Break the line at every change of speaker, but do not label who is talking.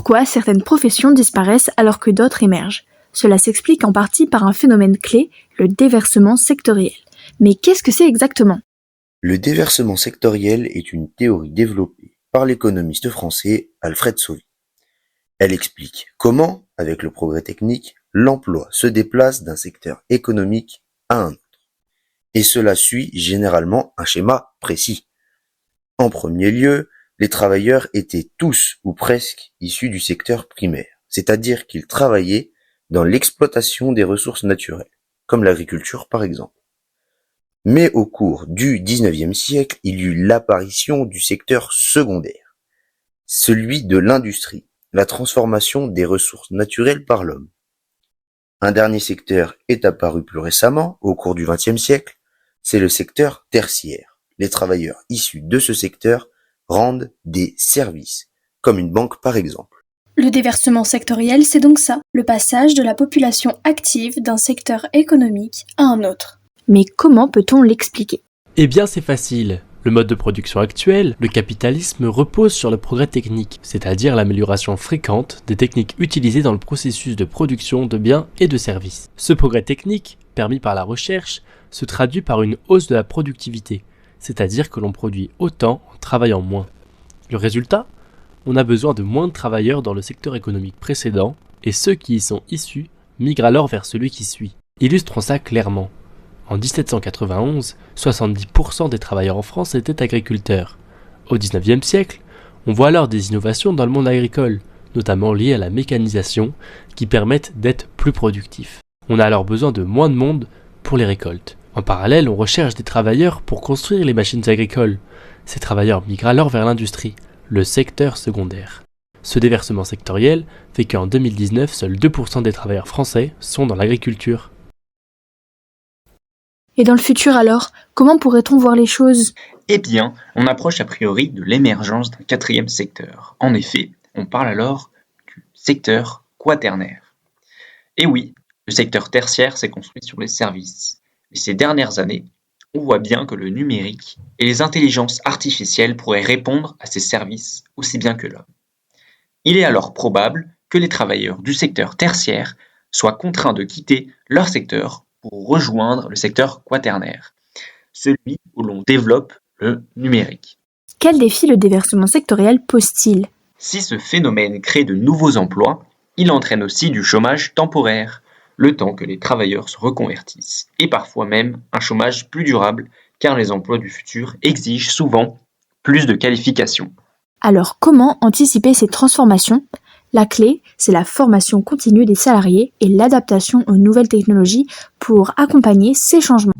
Pourquoi certaines professions disparaissent alors que d'autres émergent? Cela s'explique en partie par un phénomène clé, le déversement sectoriel. Mais qu'est-ce que c'est exactement?
Le déversement sectoriel est une théorie développée par l'économiste français Alfred Sauvy. Elle explique comment, avec le progrès technique, l'emploi se déplace d'un secteur économique à un autre. Et cela suit généralement un schéma précis. En premier lieu, les travailleurs étaient tous ou presque issus du secteur primaire, c'est-à-dire qu'ils travaillaient dans l'exploitation des ressources naturelles, comme l'agriculture par exemple. Mais au cours du XIXe siècle, il y eut l'apparition du secteur secondaire, celui de l'industrie, la transformation des ressources naturelles par l'homme. Un dernier secteur est apparu plus récemment, au cours du XXe siècle, c'est le secteur tertiaire. Les travailleurs issus de ce secteur rendent des services, comme une banque par exemple.
Le déversement sectoriel, c'est donc ça, le passage de la population active d'un secteur économique à un autre.
Mais comment peut-on l'expliquer?
Eh bien c'est facile. Le mode de production actuel, le capitalisme, repose sur le progrès technique, c'est-à-dire l'amélioration fréquente des techniques utilisées dans le processus de production de biens et de services. Ce progrès technique, permis par la recherche, se traduit par une hausse de la productivité, c'est-à-dire que l'on produit autant en travaillant moins. Le résultat ? On a besoin de moins de travailleurs dans le secteur économique précédent, et ceux qui y sont issus migrent alors vers celui qui suit. Illustrons ça clairement. En 1791, 70% des travailleurs en France étaient agriculteurs. Au XIXe siècle, on voit alors des innovations dans le monde agricole, notamment liées à la mécanisation, qui permettent d'être plus productifs. On a alors besoin de moins de monde pour les récoltes. En parallèle, on recherche des travailleurs pour construire les machines agricoles. Ces travailleurs migrent alors vers l'industrie, le secteur secondaire. Ce déversement sectoriel fait qu'en 2019, seuls 2% des travailleurs français sont dans l'agriculture.
Et dans le futur alors, comment pourrait-on voir les choses?
Eh bien, on approche a priori de l'émergence d'un quatrième secteur. En effet, on parle alors du secteur quaternaire. Et oui, le secteur tertiaire s'est construit sur les services. Mais ces dernières années, on voit bien que le numérique et les intelligences artificielles pourraient répondre à ces services aussi bien que l'homme. Il est alors probable que les travailleurs du secteur tertiaire soient contraints de quitter leur secteur pour rejoindre le secteur quaternaire, celui où l'on développe le numérique.
Quel défi le déversement sectoriel pose-t-il?
Si ce phénomène crée de nouveaux emplois, il entraîne aussi du chômage temporaire, le temps que les travailleurs se reconvertissent, et parfois même un chômage plus durable, car les emplois du futur exigent souvent plus de qualifications.
Alors comment anticiper ces transformations? La clé, c'est la formation continue des salariés et l'adaptation aux nouvelles technologies pour accompagner ces changements.